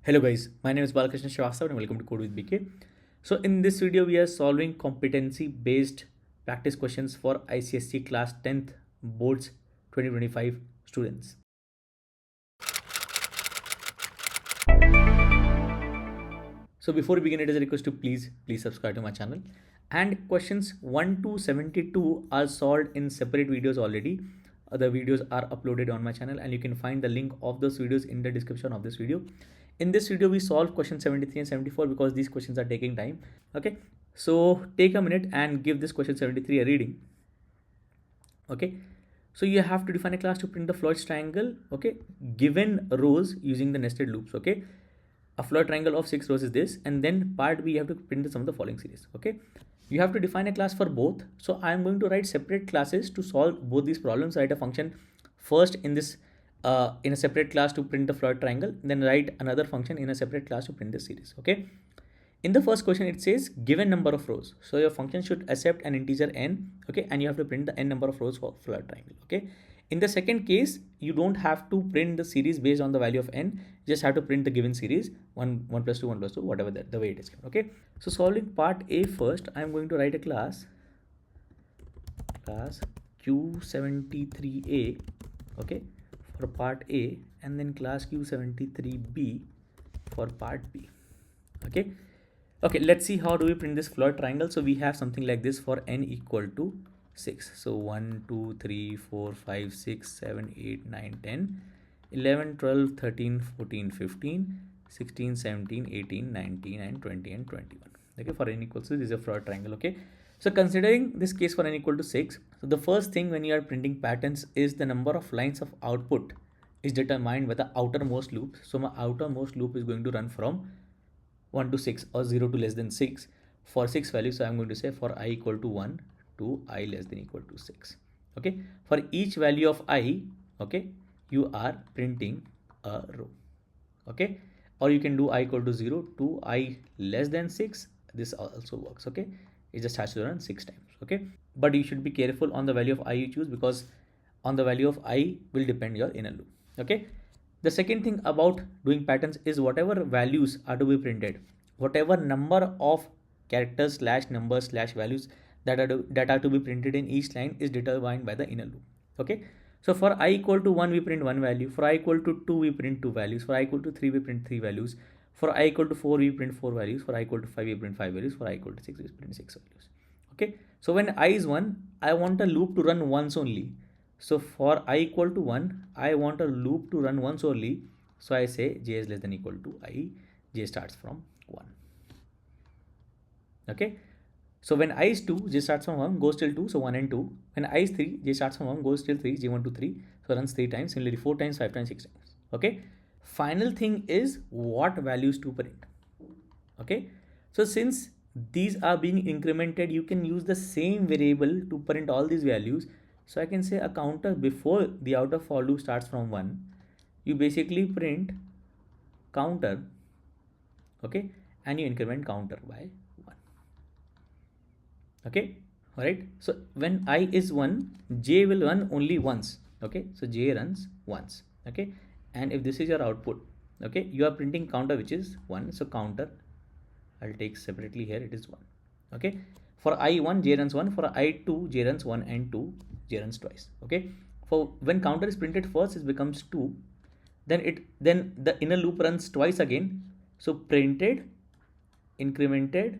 Hello guys, my name is Balakrishna Srivastava and welcome to Code with BK. So in this video, we are solving competency-based practice questions for ICSE Class 10th Boards 2025 students. So before we begin, it is a request to please subscribe to my channel. And questions 1 to 72 are solved in separate videos already. The videos are uploaded on my channel and you can find the link of those videos in the description of this video. In this video, we solve question 73 and 74 because these questions are taking time. Okay, so take a minute and give this question 73 a reading. Okay, so you have to define a class to print the Floyd's triangle. Okay, given rows using the nested loops. Okay, a Floyd triangle of 6 rows is this, and then part B you have to print the sum of the following series. Okay, you have to define a class for both. So I am going to write separate classes to solve both these problems. Write a function first in this in a separate class to print the Floyd triangle, then write another function in a separate class to print the series. Okay, in the first question it says given number of rows, so your function should accept an integer n. Okay, and you have to print the n number of rows for Floyd triangle. Okay, in the second case you don't have to print the series based on the value of n, you just have to print the given series 1 plus 2 1 plus 2, whatever the way it is given. Okay, so solving part A first, I am going to write a class Q73A. okay, for part A, and then class Q73B for part B. Okay, let's see how do we print this Floyd triangle. So we have something like this for n equal to 6. So 1 2 3 4 5 6 7 8 9 10 11 12 13 14 15 16 17 18 19 and 20 and 21. Okay, for n equals to, this is a Floyd triangle. Okay, so considering this case for n equal to 6, so the first thing when you are printing patterns is the number of lines of output is determined by the outermost loop. So my outermost loop is going to run from 1 to 6 or 0 to less than 6 for 6 values. So I'm going to say for I equal to 1 to I less than equal to 6. Okay, for each value of I, okay, you are printing a row. Okay, or you can do I equal to 0 to I less than 6. This also works. Okay, it just has to run 6 times. Okay, but you should be careful on the value of I you choose, because on the value of I will depend your inner loop. Okay, the second thing about doing patterns is whatever values are to be printed, whatever number of characters slash numbers slash values that are to be printed in each line is determined by the inner loop. Okay, so for I equal to 1 we print 1 value, for I equal to 2 we print 2 values, for I equal to 3 we print 3 values, for I equal to 4 we print 4 values, for I equal to 5 we print 5 values, for I equal to 6 we print 6 values. Okay, so when I is 1, I want a loop to run once only. So for I equal to 1, I want a loop to run once only. So I say j is less than equal to I, j starts from 1. Okay, so when I is 2, j starts from 1, goes till 2, so 1 and 2. When I is 3, j starts from 1, goes till 3, j1 to 3, so runs 3 times. Similarly 4 times, 5 times, 6 times. Okay, final thing is what values to print. Okay, so since these are being incremented, you can use the same variable to print all these values. So I can say a counter before the outer for loop starts from 1, you basically print counter. Okay, and you increment counter by 1. Okay, all right, so when I is 1, j will run only once. Okay, so j runs once. Okay, and if this is your output, okay, you are printing counter which is 1, so counter I'll take separately here, it is 1. Okay, for I1 j runs 1, for I2 j runs 1 and 2 j runs twice. Okay, for when counter is printed first, it becomes 2, then the inner loop runs twice again. So printed, incremented,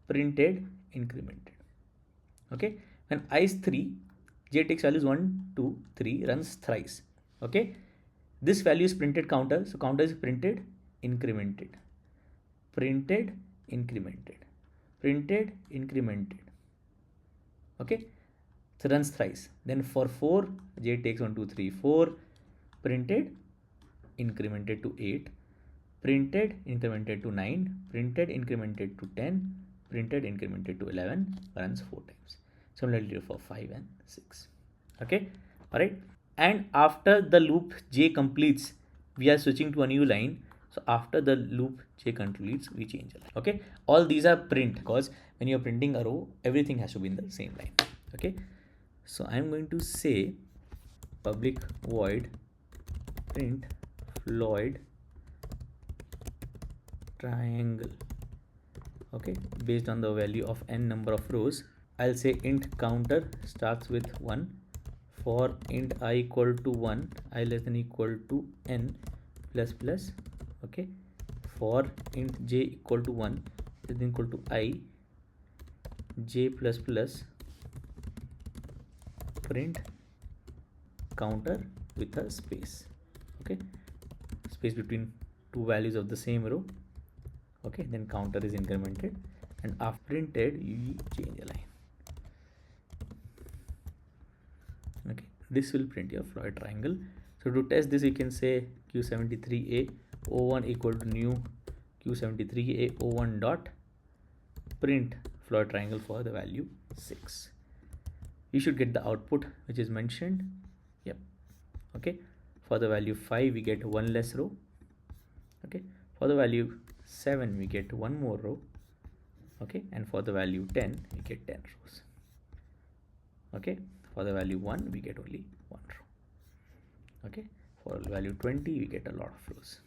printed, incremented. Okay, when I is 3, j takes values 1 2 3, runs thrice. Okay, this value is printed counter, so counter is printed, incremented, printed, incremented, printed, incremented. Okay, so runs thrice. Then for 4, j takes 1 2 3 4, printed, incremented to 8, printed, incremented to 9, printed, incremented to 10, printed, incremented to 11, runs 4 times. Similarly for 5 and 6. Okay, all right, and after the loop j completes, we are switching to a new line. So after the loop j completes, we change a line. Okay, all these are print, because when you're printing a row, everything has to be in the same line. Okay, so I'm going to say public void print Floyd triangle, okay, based on the value of n number of rows. I'll say int counter starts with 1. For int I equal to 1, I less than equal to n plus plus, okay. For int j equal to 1 is equal to I j plus plus, print counter with a space, okay, space between two values of the same row, okay. Then counter is incremented, and after printed you change a line, okay. This will print your Floyd triangle. So to test this, you can say Q73A O1 equal to new Q73A O1 dot print Floyd triangle for the value 6. You should get the output which is mentioned. Yep, okay. For the value 5 we get one less row, okay. For the value 7 we get one more row, okay. And for the value 10 we get 10 rows, okay. For the value 1 we get only one row, okay. For the value 20 we get a lot of rows,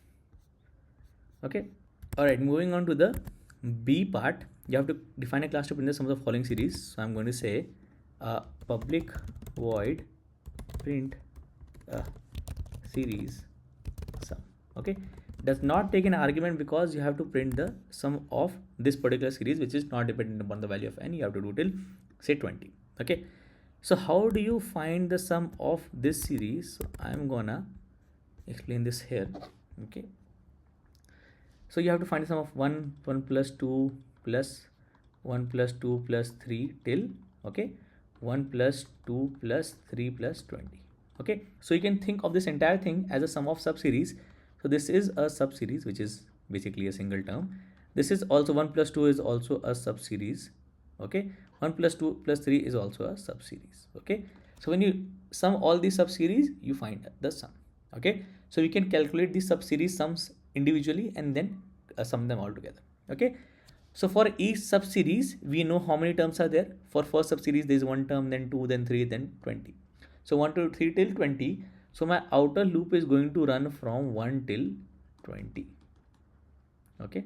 okay. All right, moving on to the B part. You have to define a class to print the sum of the following series. So I'm going to say public void print series sum, okay. Does not take an argument because you have to print the sum of this particular series, which is not dependent upon the value of n. You have to do till say 20, okay. So how do you find the sum of this series? So I'm gonna explain this here, okay. So you have to find the sum of 1 plus 2 plus 1 plus 2 plus 3 till, okay, 1 plus 2 plus 3 plus 20, okay. So you can think of this entire thing as a sum of subseries. So this is a subseries, which is basically a single term. This is also 1 plus 2 is also a subseries, okay. 1 plus 2 plus 3 is also a subseries, okay. So when you sum all these subseries, you find the sum, okay. So we can calculate these subseries sums individually and then sum them all together, okay. So for each subseries we know how many terms are there. For first subseries there is one term, then 2, then 3, then 20. So 1 to 3 till 20. So my outer loop is going to run from 1 till 20, okay.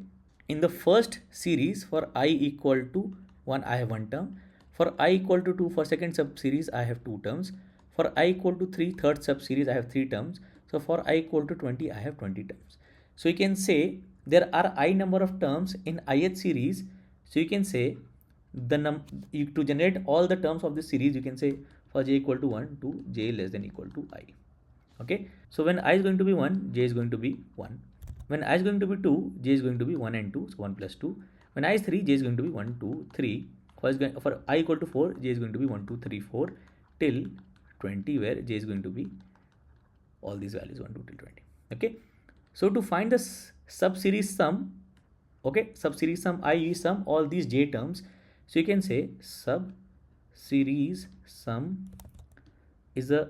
In the first series, for I equal to 1 I have one term. For I equal to 2 for second subseries I have two terms. For I equal to 3 third subseries I have three terms. So for I equal to 20 I have 20 terms. So you can say there are I number of terms in ith series. So you can say to generate all the terms of this series, you can say for j equal to 1 to j less than equal to I, okay. So when I is going to be 1, j is going to be 1. When I is going to be 2, j is going to be 1 and 2, so 1 plus 2. When I is 3, j is going to be 1, 2, 3. For I equal to 4, j is going to be 1, 2, 3, 4 till 20, where j is going to be all these values 1, 2 till 20, okay. So to find the subseries sum, okay, subseries sum I sum all these j terms. So you can say subseries sum is a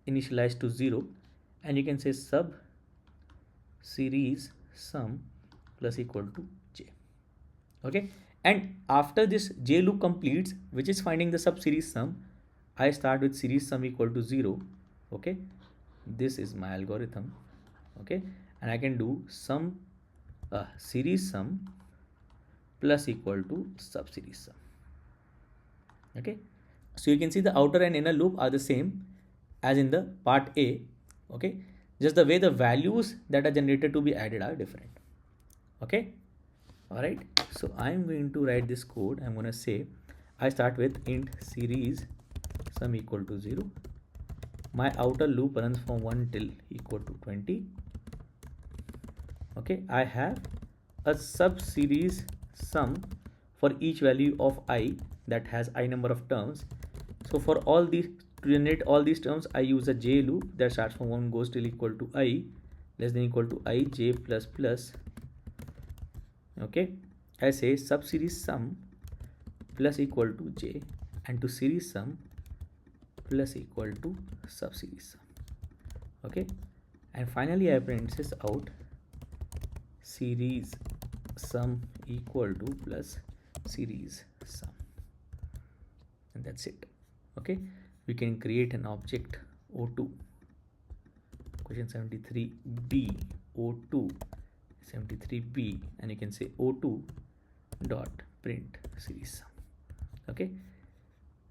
initialized to 0, and you can say sub series sum plus equal to j, okay. And after this j loop completes, which is finding the subseries sum, I start with series sum equal to 0, okay. This is my algorithm, okay. And I can do sum series sum plus equal to subseries sum, okay. So you can see the outer and inner loop are the same as in the part A, okay. Just the way the values that are generated to be added are different, okay. All right, so I'm going to write this code. I'm going to say I start with int series sum equal to 0. My outer loop runs from 1 till equal to 20, okay. I have a sub-series sum for each value of I that has I number of terms. So for all these, to generate all these terms, I use a j loop that starts from 1 goes till equal to I less than equal to I j plus plus, okay. I say sub-series sum plus equal to j, and to series sum plus equal to sub-series sum, okay. And finally I print this out, series sum equal to plus series sum, and that's it, okay. We can create an object O2, question 73b O2 is 73b, and you can say o2 dot print series sum. Okay,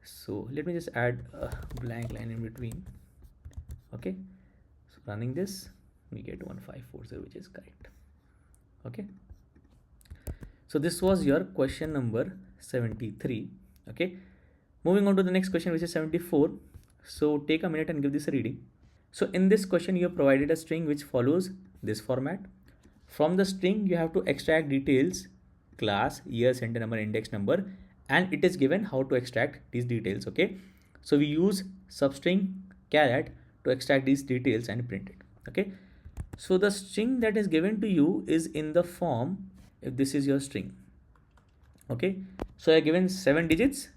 so let me just add a blank line in between. Okay, so running this, we get 1540, which is correct. Okay, so this was your question number 73. Okay, moving on to the next question, which is 74. So take a minute and give this a reading. So in this question, you have provided a string which follows this format. From the string, you have to extract details, class, year, center number, index number, and it is given how to extract these details. Okay, so we use substring caret to extract these details and print it. Okay, so the string that is given to you is in the form, if this is your string. Okay, so I have given 7 digits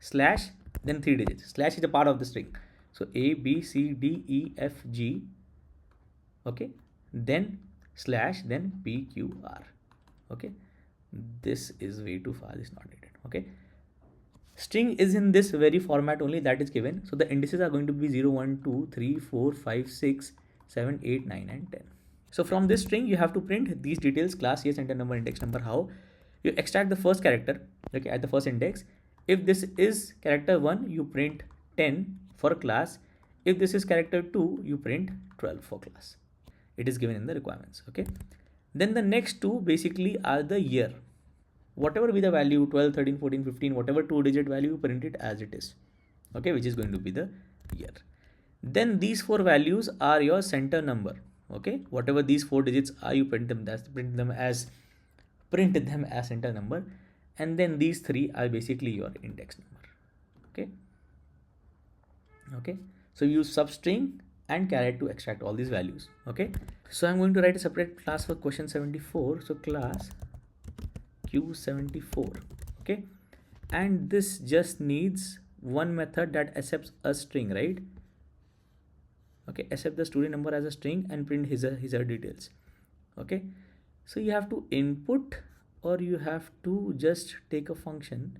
slash then 3 digits. Slash is a part of the string. So A, B, C, D, E, F, G. Okay, then slash, then P, Q, R. Okay, this is way too far, this is not needed. Okay, string is in this very format only that is given. So the indices are going to be 0, 1, 2, 3, 4, 5, 6, 7, 8, 9, and 10. So from this string, you have to print these details, class, year, center number, index number. How? You extract the first character, okay, at the first index. If this is character 1, you print 10 for class. If this is character 2, you print 12 for class. It is given in the requirements. Okay, then the next two basically are the year. Whatever be the value, 12, 13, 14, 15, whatever 2-digit value, you print it as it is. Okay, which is going to be the year. Then these 4 values are your center number. Okay, whatever these 4 digits are, you print them as center number, and then these 3 are basically your index number. Okay, okay, so use substring and caret to extract all these values. Okay, so I'm going to write a separate class for question 74. So class Q74. Okay, and this just needs one method that accepts a string, right? Okay, accept the student number as a string and print his or her details. Okay, so you have to input, or you have to just take a function.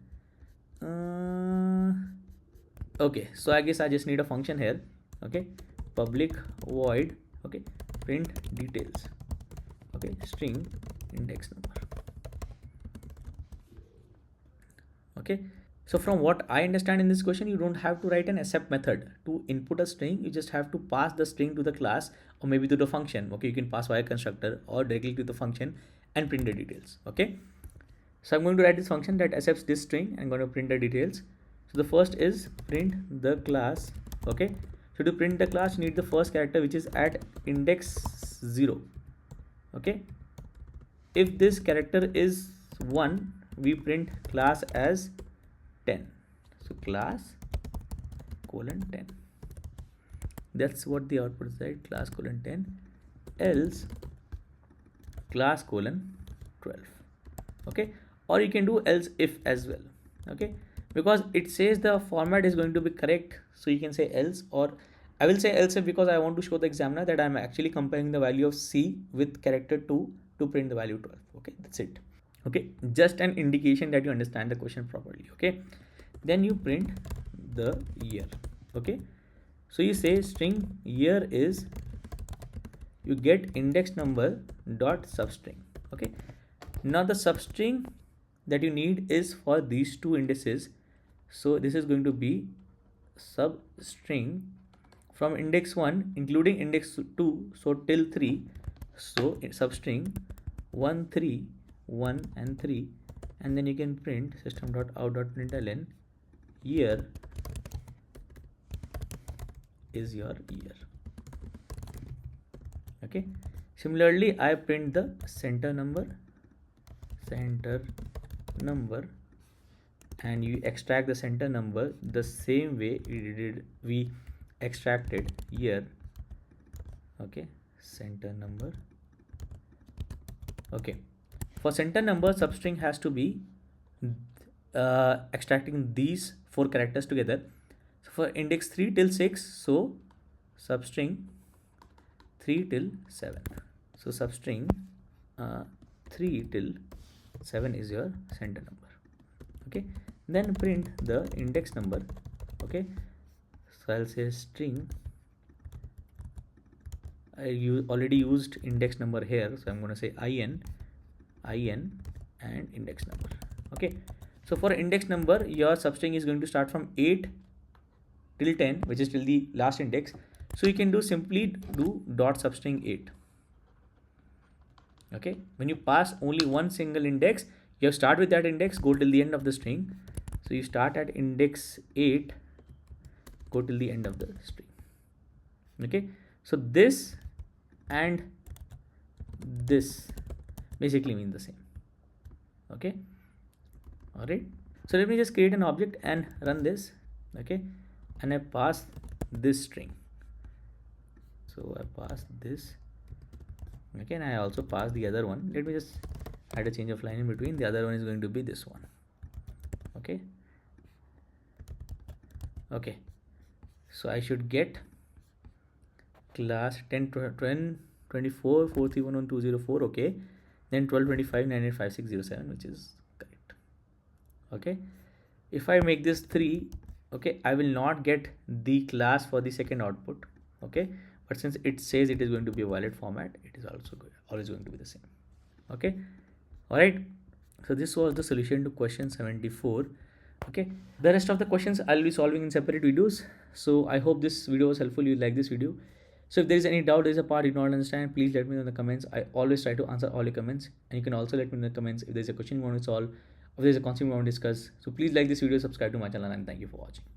Okay, so I guess I just need a function here. Okay, public void, okay, print details, okay, string index number. Okay, so from what I understand in this question, you don't have to write an accept method to input a string. You just have to pass the string to the class, or maybe to the function. Okay, you can pass via constructor or directly to the function and print the details. Okay, so I'm going to write this function that accepts this string and I'm going to print the details. So the first is print the class. Okay, so to print the class, you need the first character, which is at index 0. Okay, if this character is 1, we print class as 10. So class colon 10. That's what the output is, right? Class colon 10. Else class colon 12. Okay, or you can do else if as well. Okay, because it says the format is going to be correct, so you can say else, or I will say else if because I want to show the examiner that I'm actually comparing the value of C with character 2 to print the value 12. Okay, that's it. Okay, just an indication that you understand the question properly. Okay, then you print the year. Okay, so you say string year is, you get index number dot substring. Okay, now the substring that you need is for these 2 indices. So this is going to be substring from index 1 including index 2, so till 3. So substring 1, 3, 1 and 3, and then you can print system.out.println year is your year. Okay, similarly I print the center number, and you extract the center number the same way we extracted year. Okay, center number. Okay, for center number, substring has to be extracting these 4 characters together. So for index 3 till 6, so substring 3 till 7. So substring 3 till 7 is your center number. Okay, then print the index number. Okay, so I'll say string already used index number here, so I'm going to say in and index number. Okay, so for index number, your substring is going to start from 8 till 10, which is till the last index. So you can do simply do dot substring 8. Okay, when you pass only one single index, you start with that index, go till the end of the string. So you start at index 8, go till the end of the string. Okay, so this and this basically mean the same. Okay, all right, so let me just create an object and run this. Okay, and I pass this string, so I pass this. Okay, and I also pass the other one. Let me just add a change of line in between. The other one is going to be this one. Okay, okay, so I should get class 10 24 431 204. Okay, then 12 25 98 5607, which is correct. Okay, if I make this 3, okay, I will not get the class for the second output. Okay, but since it says it is going to be a valid format, it is also always going to be the same. Okay, all right, so this was the solution to question 74. Okay, the rest of the questions I'll be solving in separate videos. So I hope this video was helpful. You like this video. So if there is any doubt, there is a part you don't understand, please let me know in the comments. I always try to answer all your comments, and you can also let me know in the comments if there's a question you want to solve, if there's a concept you want to discuss. So please like this video, subscribe to my channel, and thank you for watching.